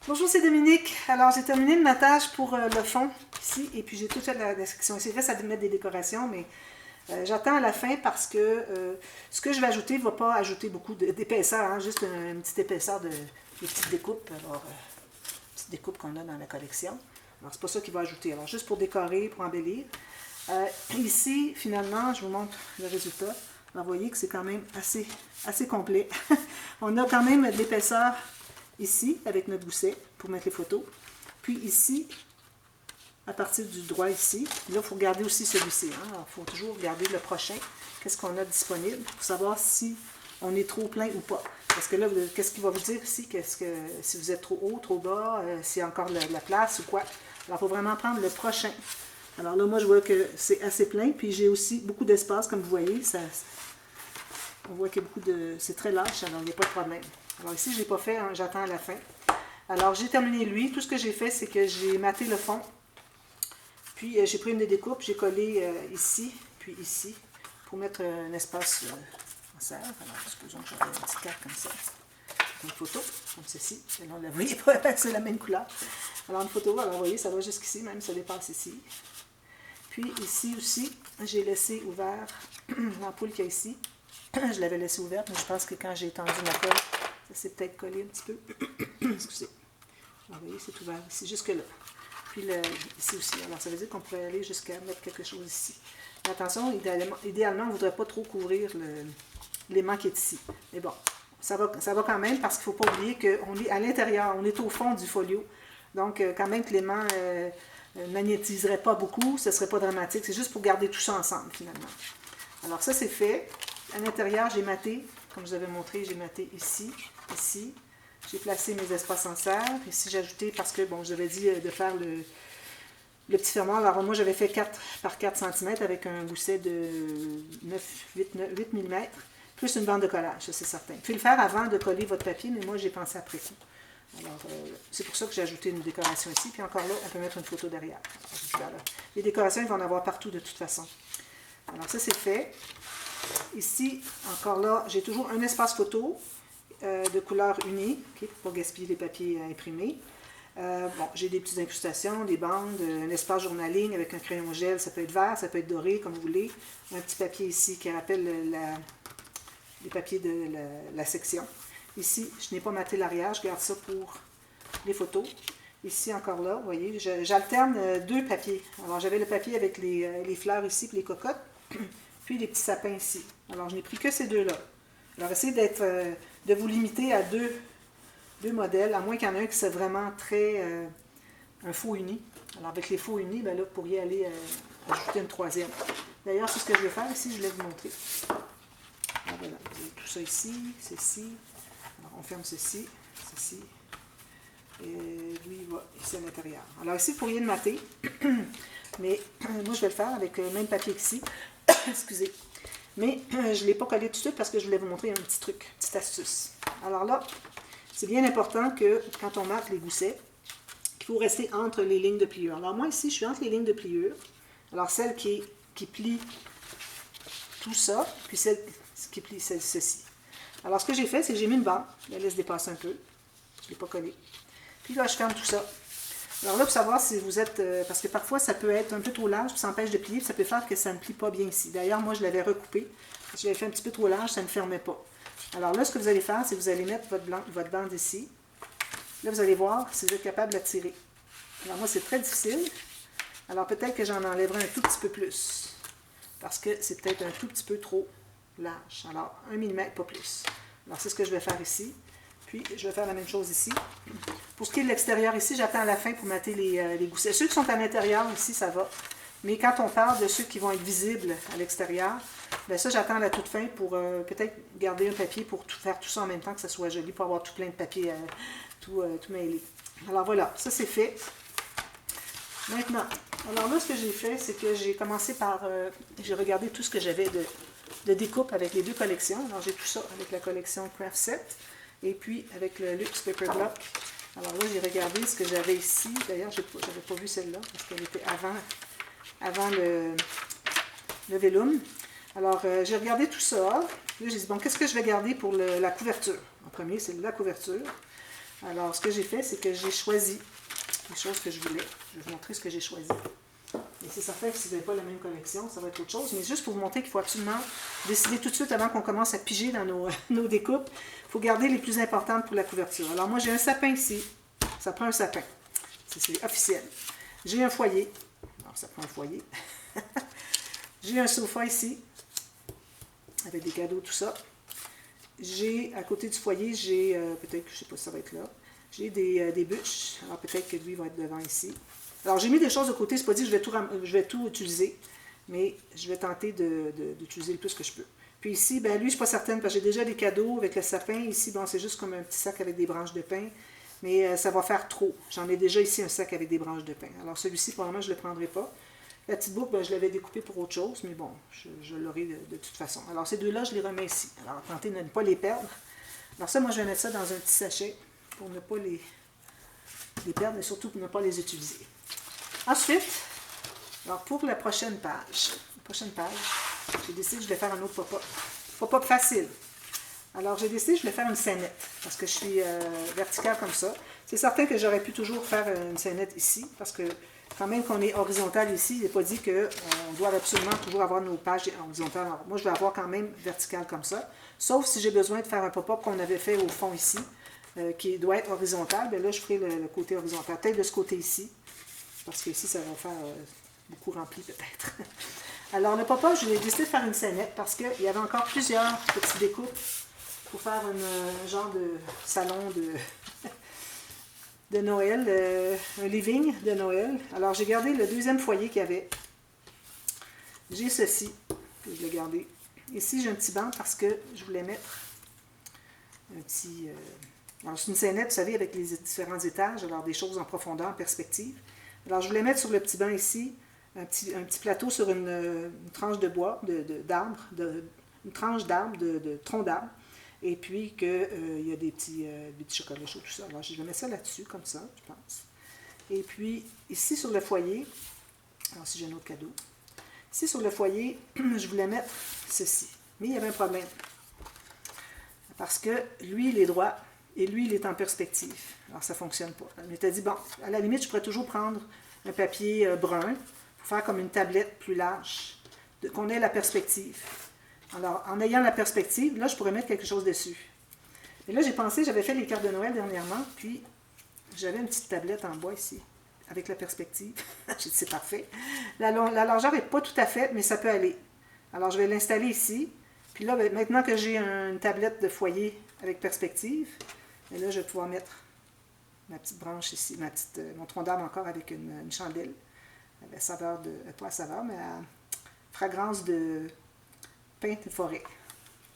Bonjour, c'est Dominique. Alors, j'ai terminé le matage pour le fond ici, et puis j'ai tout fait la section ici. Il reste à mettre des décorations, mais j'attends à la fin parce que ce que je vais ajouter ne va pas ajouter beaucoup d'épaisseur, hein, juste une petite épaisseur de petites découpes. Alors, petite découpe qu'on a dans la collection. Alors, c'est pas ça qu'il va ajouter. Alors, juste pour décorer, pour embellir. Ici, finalement, je vous montre le résultat. Alors, vous voyez que c'est quand même assez complet. On a quand même de l'épaisseur ici, avec notre gousset, pour mettre les photos. Puis ici, à partir du droit ici, là, il faut regarder aussi celui-ci. Hein? Alors, il faut toujours regarder le prochain, qu'est-ce qu'on a disponible, pour savoir si on est trop plein ou pas. Parce que là, qu'est-ce qu'il va vous dire ici, si vous êtes trop haut, trop bas, s'il y a encore de la place ou quoi. Alors, il faut vraiment prendre le prochain. Alors là, moi, je vois que c'est assez plein, puis j'ai aussi beaucoup d'espace, comme vous voyez. On voit qu'il y a beaucoup de... C'est très lâche, alors il n'y a pas de problème. Alors ici, je ne l'ai pas fait, hein, j'attends à la fin. Alors, j'ai terminé lui. Tout ce que j'ai fait, c'est que j'ai maté le fond. Puis, j'ai pris une des découpes, j'ai collé ici, puis ici, pour mettre un espace en serre. Alors, supposons que j'aurai une petite carte comme ça. Une photo, comme ceci. Là, on ne la voyait pas, c'est la même couleur. Alors, une photo, alors, vous voyez, ça va jusqu'ici, même ça dépasse ici. Puis, ici aussi, j'ai laissé ouvert l'ampoule qu'il y a ici. Je l'avais laissée ouverte, mais je pense que quand j'ai étendu ma colle, ça s'est peut-être collé un petit peu. Excusez. Alors, vous voyez, c'est ouvert ici, jusque-là. Puis ici aussi. Alors, ça veut dire qu'on pourrait aller jusqu'à mettre quelque chose ici. Mais attention, idéalement, on ne voudrait pas trop couvrir l'aimant qui est ici. Mais bon, ça va quand même parce qu'il ne faut pas oublier qu'on est à l'intérieur, on est au fond du folio. Donc, quand même que l'aimant ne magnétiserait pas beaucoup, ce ne serait pas dramatique. C'est juste pour garder tout ça ensemble, finalement. Alors, ça, c'est fait. À l'intérieur, j'ai maté, comme je vous avais montré, j'ai maté ici, ici. J'ai placé mes espaces en serre. Ici, j'ai ajouté, parce que, bon, je vous avais dit de faire le petit fermoir. Alors, moi, j'avais fait 4 par 4 cm avec un gousset de 8 mm, plus une bande de collage, ça, c'est certain. Puis le faire avant de coller votre papier, mais moi, j'ai pensé après coup. Alors, c'est pour ça que j'ai ajouté une décoration ici. Puis encore là, on peut mettre une photo derrière. Alors, les décorations, ils vont en avoir partout de toute façon. Alors, ça, c'est fait. Ici, encore là, j'ai toujours un espace photo de couleur unie, okay, pour ne pas gaspiller les papiers imprimés. Bon, j'ai des petites incrustations, des bandes, un espace journaling avec un crayon gel, ça peut être vert, ça peut être doré, comme vous voulez. Un petit papier ici qui rappelle les papiers de la section. Ici, je n'ai pas maté l'arrière, je garde ça pour les photos. Ici, encore là, vous voyez, j'alterne deux papiers. Alors, j'avais le papier avec les fleurs ici, puis les cocottes, puis les petits sapins ici. Alors, je n'ai pris que ces deux-là. Alors, essayez de vous limiter à deux modèles, à moins qu'il y en ait un qui soit vraiment très un faux uni. Alors, avec les faux unis, ben là, vous pourriez aller ajouter une troisième. D'ailleurs, c'est ce que je vais faire ici, je vais vous montrer. Alors, voilà, vous avez tout ça ici, ceci. Alors, on ferme ceci, ceci. Et lui, il va ici à l'intérieur. Alors, ici, vous pourriez le mater. Mais moi, je vais le faire avec le même papier qu'ici. Excusez. Mais je ne l'ai pas collé tout de suite parce que je voulais vous montrer un petit truc, une petite astuce. Alors là, c'est bien important que quand on mate les goussets, qu'il faut rester entre les lignes de pliure. Alors moi ici, je suis entre les lignes de pliure. Alors celle qui plie tout ça, puis celle qui plie ceci. Alors ce que j'ai fait, c'est que j'ai mis une bande. Je la laisse dépasser un peu. Je ne l'ai pas collée. Puis là, je ferme tout ça. Alors là, pour savoir si vous êtes... parce que parfois, ça peut être un peu trop large, puis ça empêche de plier, puis ça peut faire que ça ne plie pas bien ici. D'ailleurs, moi, je l'avais recoupé. Si j'avais fait un petit peu trop large, ça ne fermait pas. Alors là, ce que vous allez faire, c'est que vous allez mettre votre bande ici. Là, vous allez voir si vous êtes capable de la tirer. Alors moi, c'est très difficile. Alors peut-être que j'en enlèverai un tout petit peu plus. Parce que c'est peut-être un tout petit peu trop large. Alors, 1 mm, pas plus. Alors, c'est ce que je vais faire ici. Puis, je vais faire la même chose ici. Pour ce qui est de l'extérieur ici, j'attends à la fin pour mater les goussets. Ceux qui sont à l'intérieur ici, ça va. Mais quand on parle de ceux qui vont être visibles à l'extérieur, bien ça, j'attends à la toute fin pour peut-être garder un papier pour faire tout ça en même temps, que ça soit joli, pour avoir tout plein de papier, tout mêlé. Alors voilà, ça c'est fait. Maintenant, alors là, ce que j'ai fait, c'est que j'ai commencé par... j'ai regardé tout ce que j'avais de découpe avec les deux collections. Alors j'ai tout ça avec la collection Craft Set. Et puis, avec le Luxe Paper Block. Alors là, j'ai regardé ce que j'avais ici. D'ailleurs, je n'avais pas vu celle-là, parce qu'elle était avant le vellum. Alors, j'ai regardé tout ça. Là, j'ai dit, bon, qu'est-ce que je vais garder pour la couverture? En premier, c'est la couverture. Alors, ce que j'ai fait, c'est que j'ai choisi les choses que je voulais. Je vais vous montrer ce que j'ai choisi. Et c'est certain que si vous n'avez pas la même collection, ça va être autre chose. Mais juste pour vous montrer qu'il faut absolument décider tout de suite avant qu'on commence à piger dans nos découpes. Il faut garder les plus importantes pour la couverture. Alors moi, j'ai un sapin ici. Ça prend un sapin. C'est officiel. J'ai un foyer. Alors, ça prend un foyer. J'ai un sofa ici. Avec des cadeaux, tout ça. J'ai, à côté du foyer, j'ai, peut-être que je ne sais pas si ça va être là, j'ai des bûches. Alors peut-être que lui va être devant ici. Alors j'ai mis des choses de côté, c'est pas dit que je vais tout utiliser, mais je vais tenter d'utiliser le plus que je peux. Puis ici, ben lui, je ne suis pas certaine, parce que j'ai déjà des cadeaux avec le sapin. Ici, bon, c'est juste comme un petit sac avec des branches de pin, mais ça va faire trop. J'en ai déjà ici un sac avec des branches de pin. Alors celui-ci, probablement, je ne le prendrai pas. La petite boucle, ben, je l'avais découpée pour autre chose, mais bon, je l'aurai de toute façon. Alors, ces deux-là, je les remets ici. Alors, tentez de ne pas les perdre. Alors ça, moi, je vais mettre ça dans un petit sachet pour ne pas les perdre, mais surtout pour ne pas les utiliser. Ensuite, alors pour la prochaine page, j'ai décidé que je vais faire un autre pop-up. Pop-up facile. Alors, j'ai décidé que je vais faire une scénette, parce que je suis verticale comme ça. C'est certain que j'aurais pu toujours faire une scénette ici, parce que quand même qu'on est horizontal ici, il n'est pas dit qu'on doit absolument toujours avoir nos pages horizontales. Alors, moi, je vais avoir quand même vertical comme ça. Sauf si j'ai besoin de faire un pop-up qu'on avait fait au fond ici, qui doit être horizontal. Bien là, je ferai le côté horizontal. Peut-être de ce côté ici, parce qu'ici, ça va faire beaucoup rempli peut-être. Alors, le pop-up, j'ai décidé de faire une scénette parce qu'il y avait encore plusieurs petites découpes pour faire un genre de salon de Noël, un living de Noël. Alors, j'ai gardé le deuxième foyer qu'il y avait. J'ai ceci, que je l'ai gardé. Ici, j'ai un petit banc parce que je voulais mettre un petit... alors, c'est une scénette, vous savez, avec les différents étages, alors des choses en profondeur, en perspective. Alors, je voulais mettre sur le petit banc ici, un petit plateau sur une tranche de bois, d'arbre, une tranche d'arbre, de tronc d'arbre. Et puis qu'il y a des petits chocolats chauds, tout ça. Alors, je vais mettre ça là-dessus, comme ça, je pense. Et puis, ici, sur le foyer, alors si j'ai un autre cadeau, ici, sur le foyer, je voulais mettre ceci. Mais il y avait un problème. Parce que lui, il est droit, et lui, il est en perspective. Alors, ça ne fonctionne pas. Je m'étais dit, bon, à la limite, je pourrais toujours prendre un papier brun pour faire comme une tablette plus large, qu'on ait la perspective. Alors, en ayant la perspective, là, je pourrais mettre quelque chose dessus. Et là, j'ai pensé, j'avais fait les cartes de Noël dernièrement, puis j'avais une petite tablette en bois ici, avec la perspective. J'ai dit, c'est parfait. La largeur n'est pas tout à fait, mais ça peut aller. Alors, je vais l'installer ici. Puis là, maintenant que j'ai une tablette de foyer avec perspective, et là, je vais pouvoir mettre ma petite branche ici, mon tronc d'arbre encore avec une chandelle, à saveur de, pas à saveur, mais à fragrance de pain de forêt.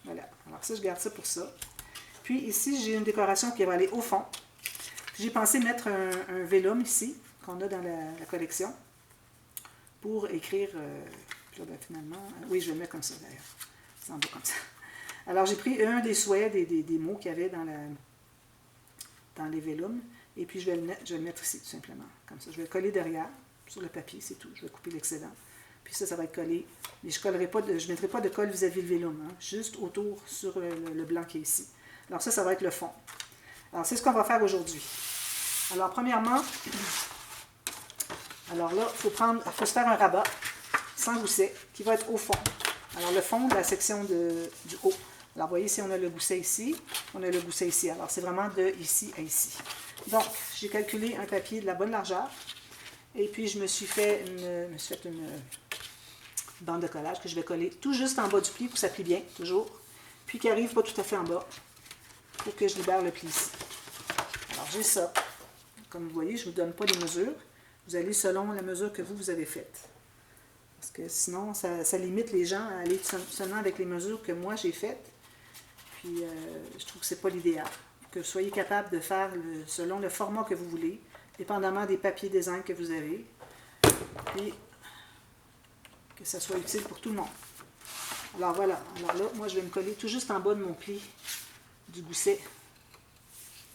Voilà. Alors ça, je garde ça pour ça. Puis ici, j'ai une décoration qui va aller au fond. J'ai pensé mettre un vellum ici, qu'on a dans la collection, pour écrire... puis là, ben, finalement... oui, je vais le mettre comme ça, d'ailleurs. Ça en va comme ça. Alors, j'ai pris un des souhaits, des mots qu'il y avait dans les vellums, et puis je vais le mettre ici, tout simplement. Comme ça. Je vais le coller derrière, sur le papier, c'est tout. Je vais couper l'excédent. Puis ça va être collé. Mais je ne mettrai pas de colle vis-à-vis le vellum, hein, juste autour sur le blanc qui est ici. Alors ça va être le fond. Alors c'est ce qu'on va faire aujourd'hui. Alors premièrement, alors là, il faut se faire un rabat sans gousset qui va être au fond. Alors le fond de la section du haut. Alors vous voyez ici, on a le gousset ici, on a le gousset ici. Alors c'est vraiment de ici à ici. Donc j'ai calculé un papier de la bonne largeur. Et puis je me suis fait une bande de collage que je vais coller tout juste en bas du pli pour que ça plie bien, toujours. Puis qui arrive pas tout à fait en bas pour que je libère le pli ici. Alors j'ai ça. Comme vous voyez, je ne vous donne pas les mesures. Vous allez selon la mesure que vous avez faite. Parce que sinon, ça limite les gens à aller seulement avec les mesures que moi j'ai faites. Puis je trouve que ce n'est pas l'idéal. Que vous soyez capable de faire selon le format que vous voulez, dépendamment des papiers design que vous avez. Puis que ça soit utile pour tout le monde. Alors voilà. Alors là, moi je vais me coller tout juste en bas de mon pli du gousset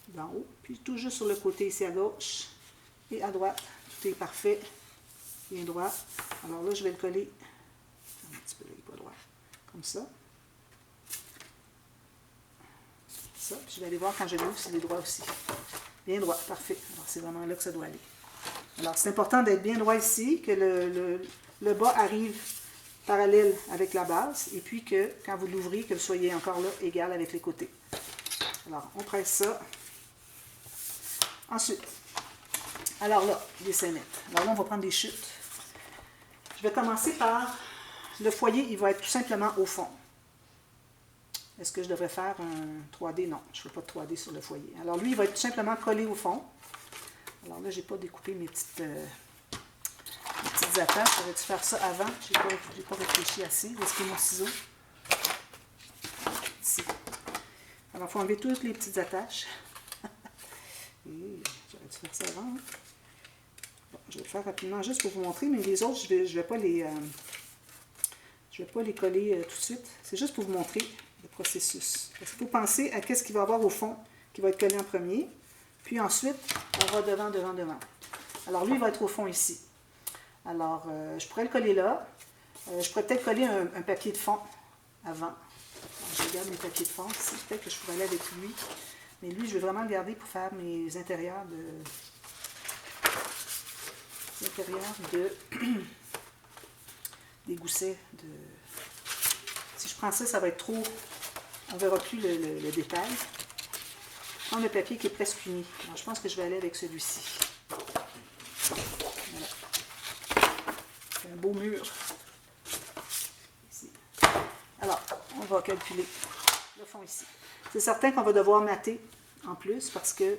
d'en haut. Puis tout juste sur le côté ici à gauche et à droite. Tout est parfait. Bien droit. Alors là, je vais le coller un petit peu là, il n'est pas droit. Comme ça. Ça. Puis je vais aller voir quand je l'ouvre s'il est droit aussi. Bien droit, parfait. Alors, c'est vraiment là que ça doit aller. Alors, c'est important d'être bien droit ici, que le bas arrive parallèle avec la base, et puis que, quand vous l'ouvrez, que vous soyez encore là, égal avec les côtés. Alors, on presse ça. Ensuite, alors là, les scénettes. Alors là, on va prendre des chutes. Je vais commencer par le foyer, il va être tout simplement au fond. Est-ce que je devrais faire un 3D? Non, je ne fais pas de 3D sur le foyer. Alors lui, il va être tout simplement collé au fond. Alors là, je n'ai pas découpé mes petites attaches. J'aurais dû faire ça avant. Je n'ai pas réfléchi assez. Où est-ce qu'il y a mon ciseau? Ici. Alors, il faut enlever toutes les petites attaches. Et j'aurais dû faire ça avant. Bon, je vais le faire rapidement juste pour vous montrer, mais les autres, je vais pas les coller tout de suite. C'est juste pour vous montrer le processus. Parce qu'il faut penser à ce qu'il va y avoir au fond qui va être collé en premier. Puis ensuite, on va devant, devant, devant. Alors lui, il va être au fond ici. Alors, je pourrais le coller là. Je pourrais peut-être coller un papier de fond avant. Alors, je regarde mes papiers de fond ici. Peut-être que je pourrais aller avec lui. Mais lui, je vais vraiment le garder pour faire mes intérieurs des goussets. Si je prends ça, ça va être trop. On ne verra plus le détail. Je prends le papier qui est presque uni. Alors, je pense que je vais aller avec celui-ci. Voilà. C'est un beau mur. Ici. Alors, on va calculer le fond ici. C'est certain qu'on va devoir mater en plus parce que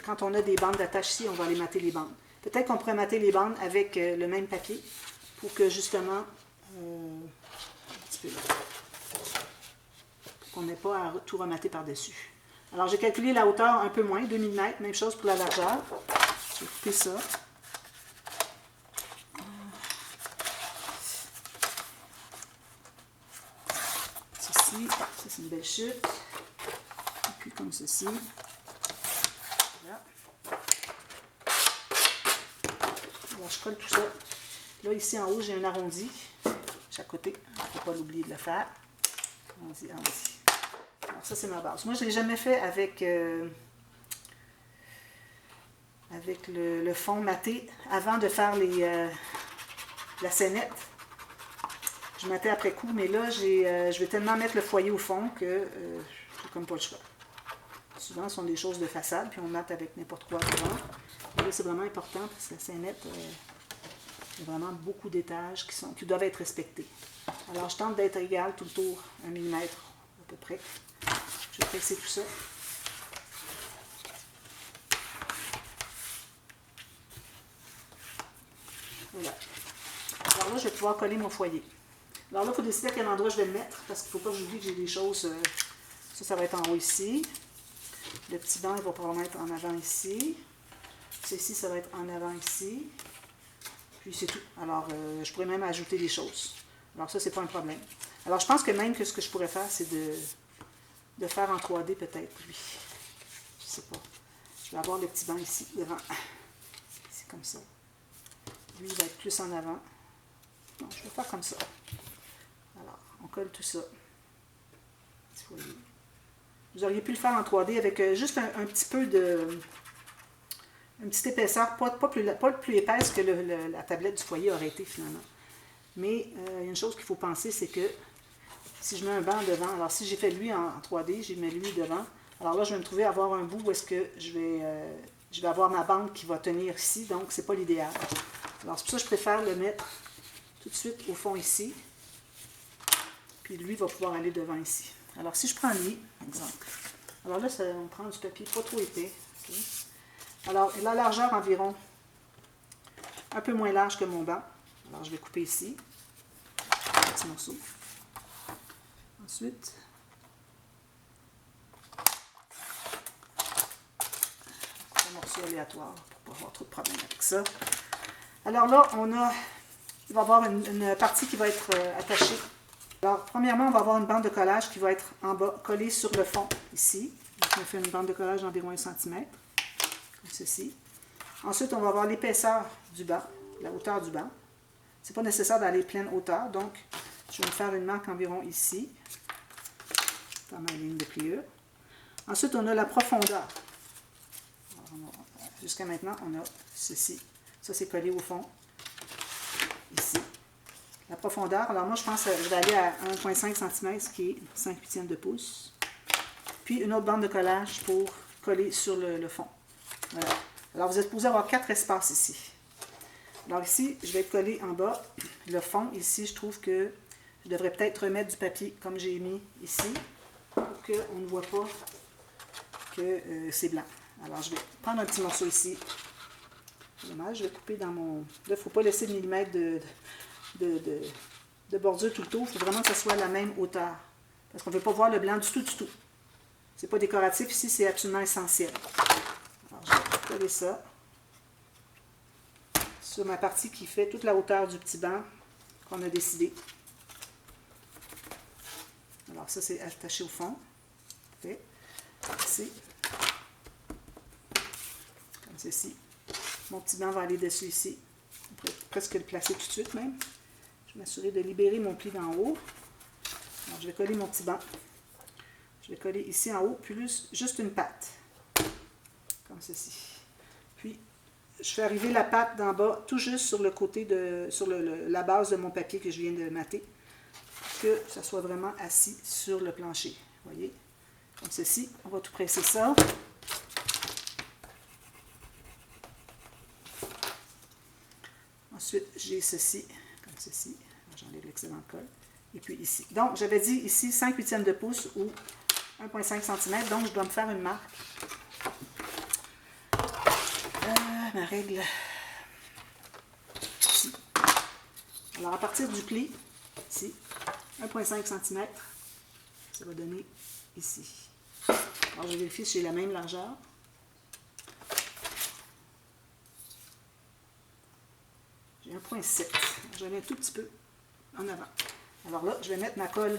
quand on a des bandes d'attache ici, on va aller mater les bandes. Peut-être qu'on pourrait mater les bandes avec le même papier pour que justement, un petit peu là, pour qu'on n'ait pas à tout remater par-dessus. Alors, j'ai calculé la hauteur un peu moins, 2 mm, même chose pour la largeur. Je vais couper ça. Ceci, ça c'est une belle chute. Et puis comme ceci. Voilà. Alors, je colle tout ça. Là, ici en haut, j'ai un arrondi. Chaque côté. Il ne faut pas l'oublier de le faire. Arrondi, arrondi. Alors, ça, c'est ma base. Moi, je ne l'ai jamais fait avec le fond maté avant de faire la scénette. Je matais après coup, mais là, je vais tellement mettre le foyer au fond que j'ai comme pas le choix. Souvent, ce sont des choses de façade, puis on mate avec n'importe quoi devant. Et là, c'est vraiment important parce que la scénette, il y a vraiment beaucoup d'étages qui doivent être respectés. Alors, je tente d'être égal tout le tour, 1 mm à peu près. Je vais presser tout ça. Voilà. Alors là, je vais pouvoir coller mon foyer. Alors là, il faut décider à quel endroit je vais le mettre, parce qu'il ne faut pas que j'oublie que j'ai des choses. Ça va être en haut ici. Le petit banc, il va probablement être en avant ici. Ceci, ça va être en avant ici. Puis c'est tout. Alors, je pourrais même ajouter des choses. Alors ça, c'est pas un problème. Alors, je pense que même que ce que je pourrais faire, c'est de faire en 3D peut-être, lui. Je sais pas. Je vais avoir le petit banc ici, devant. C'est comme ça. Lui, il va être plus en avant. Donc, je vais faire comme ça. Alors, on colle tout ça. Petit foyer. Vous auriez pu le faire en 3D avec juste un petit peu de... une petite épaisseur, pas plus épaisse que la tablette du foyer aurait été finalement. Mais il y a une chose qu'il faut penser, c'est que si je mets un banc devant, alors si j'ai fait lui en 3D, j'ai mis lui devant, alors là je vais me trouver à avoir un bout où est-ce que je vais avoir ma bande qui va tenir ici, donc c'est pas l'idéal. Alors c'est pour ça que je préfère le mettre tout de suite au fond ici, puis lui va pouvoir aller devant ici. Alors si je prends lui, exemple, alors là on prend du papier pas trop épais, okay. Alors la largeur environ un peu moins large que mon banc, alors je vais couper ici, un petit morceau. Ensuite, un morceau aléatoire pour ne pas avoir trop de problème avec ça. Alors là, il va y avoir une partie qui va être attachée. Alors, premièrement, on va avoir une bande de collage qui va être en bas, collée sur le fond, ici. Donc, on fait une bande de collage d'environ 1 cm, comme ceci. Ensuite, on va avoir l'épaisseur du banc, la hauteur du banc. Ce n'est pas nécessaire d'aller pleine hauteur, donc je vais me faire une marque environ ici, dans ma ligne de pliure. Ensuite, on a la profondeur. Jusqu'à maintenant, on a ceci. Ça, c'est collé au fond. Ici. La profondeur, alors moi, je pense que je vais aller à 1,5 cm, ce qui est 5/8 de pouce. Puis une autre bande de collage pour coller sur le fond. Voilà. Alors, vous êtes supposé avoir 4 espaces ici. Alors ici, je vais coller en bas le fond. Ici, je trouve que je devrais peut-être remettre du papier comme j'ai mis ici pour qu'on ne voit pas que c'est blanc. Alors, je vais prendre un petit morceau ici. C'est dommage, je vais couper dans mon... Là, il ne faut pas laisser de millimètre de bordure tout le tour. Il faut vraiment que ce soit à la même hauteur. Parce qu'on ne veut pas voir le blanc du tout, du tout. C'est pas décoratif ici, c'est absolument essentiel. Alors, je vais coller ça sur ma partie qui fait toute la hauteur du petit banc qu'on a décidé. Alors, ça, c'est attaché au fond. Parfait. Ici. Comme ceci. Mon petit banc va aller dessus ici. On pourrait presque le placer tout de suite même. Je vais m'assurer de libérer mon pli d'en haut. Alors, je vais coller mon petit banc. Je vais coller ici en haut, plus juste une patte. Comme ceci. Puis, je fais arriver la patte d'en bas, tout juste sur le côté sur la base de mon papier que je viens de mater. Pour que ça soit vraiment assis sur le plancher. Vous voyez? Comme ceci. On va tout presser ça. Ensuite, j'ai ceci, comme ceci. J'enlève l'excédent de colle. Et puis ici. Donc, j'avais dit ici 5/8 de pouce ou 1,5 cm. Donc, je dois me faire une marque. Ma règle. Ici. Alors, à partir du pli, ici, 1,5 cm, ça va donner ici. Alors, je vérifie si j'ai la même largeur. J'ai 1,7. Je vais mettre un tout petit peu en avant. Alors là, je vais mettre ma colle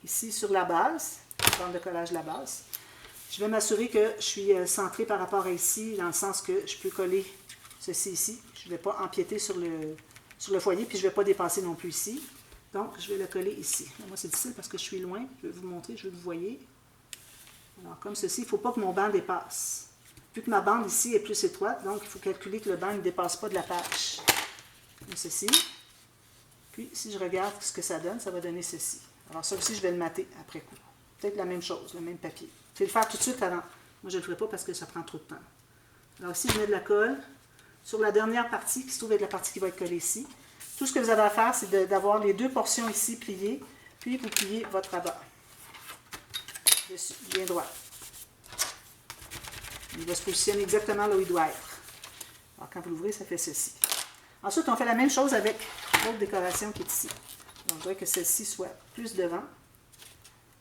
ici sur la base, la bande de collage de la base. Je vais m'assurer que je suis centrée par rapport à ici, dans le sens que je peux coller ceci ici. Je ne vais pas empiéter sur le foyer, puis je ne vais pas dépasser non plus ici. Donc, je vais le coller ici. Moi, c'est difficile parce que je suis loin. Je vais vous montrer, je veux que vous voyez. Alors, comme ceci, il ne faut pas que mon banc dépasse. Vu que ma bande ici est plus étroite, donc il faut calculer que le banc ne dépasse pas de la page. Comme ceci. Puis, si je regarde ce que ça donne, ça va donner ceci. Alors, ça aussi, je vais le mater après coup. Peut-être la même chose, le même papier. Je vais le faire tout de suite avant. Moi, je ne le ferai pas parce que ça prend trop de temps. Alors ici, je mets de la colle sur la dernière partie qui se trouve être la partie qui va être collée ici. Tout ce que vous avez à faire, c'est d'avoir les deux portions ici pliées, puis vous pliez votre rabat dessus, bien droit. Il va se positionner exactement là où il doit être. Alors, quand vous l'ouvrez, ça fait ceci. Ensuite, on fait la même chose avec l'autre décoration qui est ici. Donc, je voudrais que celle-ci soit plus devant.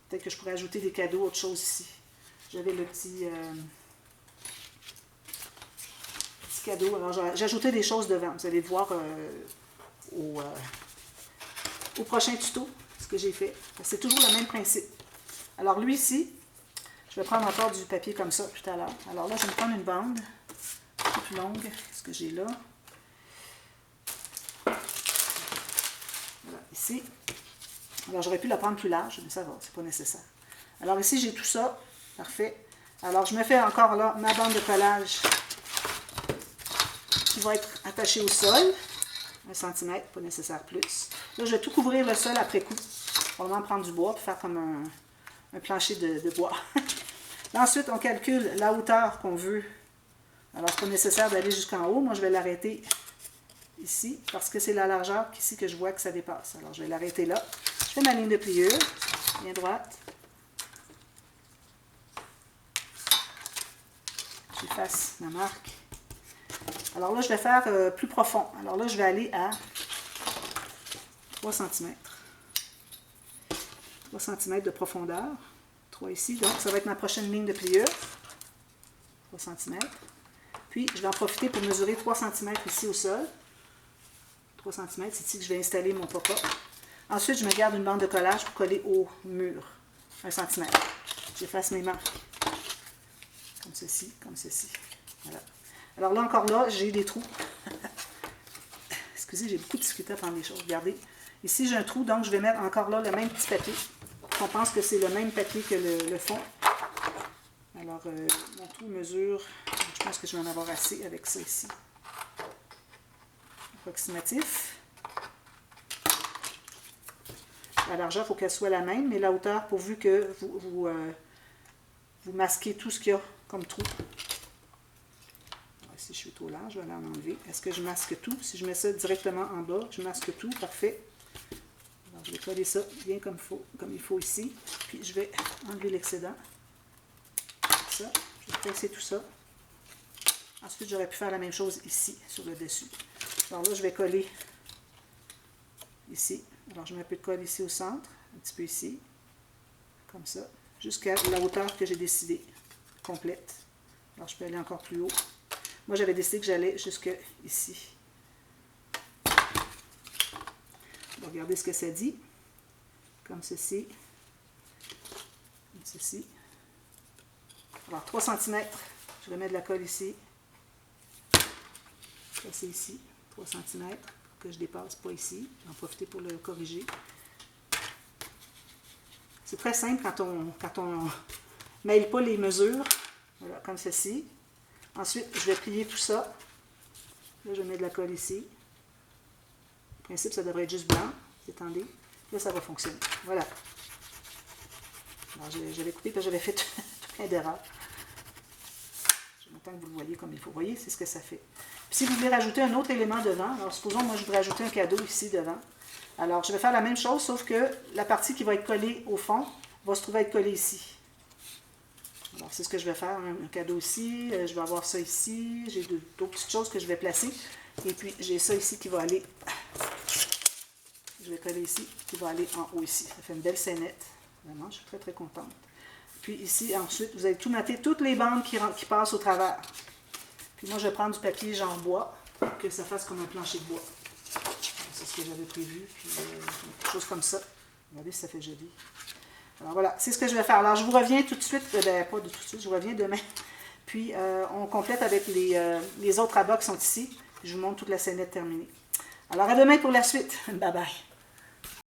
Peut-être que je pourrais ajouter des cadeaux, autre chose ici. J'avais le petit cadeau. Alors, j'ai ajouté des choses devant. Vous allez voir au prochain tuto ce que j'ai fait. C'est toujours le même principe. Alors, lui ici, je vais prendre encore du papier comme ça tout à l'heure. Alors là, je vais me prendre une bande un peu plus longue. Qu'est-ce que j'ai là? Voilà, ici. Alors, j'aurais pu la prendre plus large, mais ça va, c'est pas nécessaire. Alors ici, j'ai tout ça. Parfait. Alors, je me fais encore là ma bande de collage qui va être attachée au sol. 1 cm, pas nécessaire plus. Là, je vais tout couvrir le sol après coup. On va vraiment prendre du bois pour faire comme un plancher de bois. Là, ensuite, on calcule la hauteur qu'on veut. Alors, c'est pas nécessaire d'aller jusqu'en haut. Moi, je vais l'arrêter ici parce que c'est la largeur ici que je vois que ça dépasse. Alors, je vais l'arrêter là. Je fais ma ligne de pliure, bien droite. J'efface ma marque. Alors là, je vais faire plus profond. Alors là, je vais aller à 3 cm. 3 cm de profondeur. 3 ici. Donc, ça va être ma prochaine ligne de pliure. 3 cm. Puis, je vais en profiter pour mesurer 3 cm ici au sol. 3 cm, c'est ici que je vais installer mon pop-up. Ensuite, je me garde une bande de collage pour coller au mur. 1 cm. J'efface mes marques. Comme ceci, comme ceci. Voilà. Alors là, encore là, j'ai des trous. Excusez, j'ai beaucoup de difficulté à prendre les choses. Regardez. Ici, j'ai un trou, donc je vais mettre encore là le même petit papier. On pense que c'est le même papier que le fond. Alors, mon trou mesure, je Je pense que je vais en avoir assez avec ça ici. Approximatif. La largeur, il faut qu'elle soit la même, mais la hauteur, pourvu que vous masquez tout ce qu'il y a comme trou. Alors, si je suis trop large, je vais l'en enlever. Est-ce que je masque tout? Si je mets ça directement en bas, je masque tout, parfait. Alors, je vais coller ça bien comme il faut ici. Puis je vais enlever l'excédent. Ça, je vais pincer tout ça. Ensuite, j'aurais pu faire la même chose ici, sur le dessus. Alors là, je vais coller ici. Alors, je mets un peu de colle ici au centre, un petit peu ici, comme ça, jusqu'à la hauteur que j'ai décidée, complète. Alors, je peux aller encore plus haut. Moi, j'avais décidé que j'allais jusque ici. On va regarder ce que ça dit. Comme ceci. Comme ceci. Alors, 3 cm. Je vais mettre de la colle ici. Passer ici, 3 cm. Que je dépasse pas ici. J'en vais en profiter pour le corriger. C'est très simple quand on mêle pas les mesures. Voilà, comme ceci. Ensuite, je vais plier tout ça. Là, je mets de la colle ici. En principe, ça devrait être juste blanc. Attendez. Là, ça va fonctionner. Voilà. Alors, j'avais coupé parce que j'avais fait tout plein d'erreurs. Je m'attends que vous le voyez comme il faut. Vous voyez, c'est ce que ça fait. Puis, si vous voulez rajouter un autre élément devant, alors supposons, moi, je voudrais ajouter un cadeau ici devant. Alors, je vais faire la même chose, sauf que la partie qui va être collée au fond va se trouver être collée ici. Alors, c'est ce que je vais faire, un cadeau ici, je vais avoir ça ici, j'ai d'autres petites choses que je vais placer. Et puis, j'ai ça ici qui va aller, je vais coller ici, qui va aller en haut ici. Ça fait une belle scénette. Vraiment, je suis très, très contente. Puis ici, ensuite, vous allez tout mater, toutes les bandes qui passent au travers. Puis moi, je vais prendre du papier genre bois, pour que ça fasse comme un plancher de bois. C'est ce que j'avais prévu, puis quelque chose comme ça. Regardez si ça fait joli. Alors voilà, c'est ce que je vais faire. Alors je vous reviens tout de suite, pas de tout de suite, je vous reviens demain. Puis on complète avec les autres abats qui sont ici. Je vous montre toute la scénette terminée. Alors à demain pour la suite. Bye bye.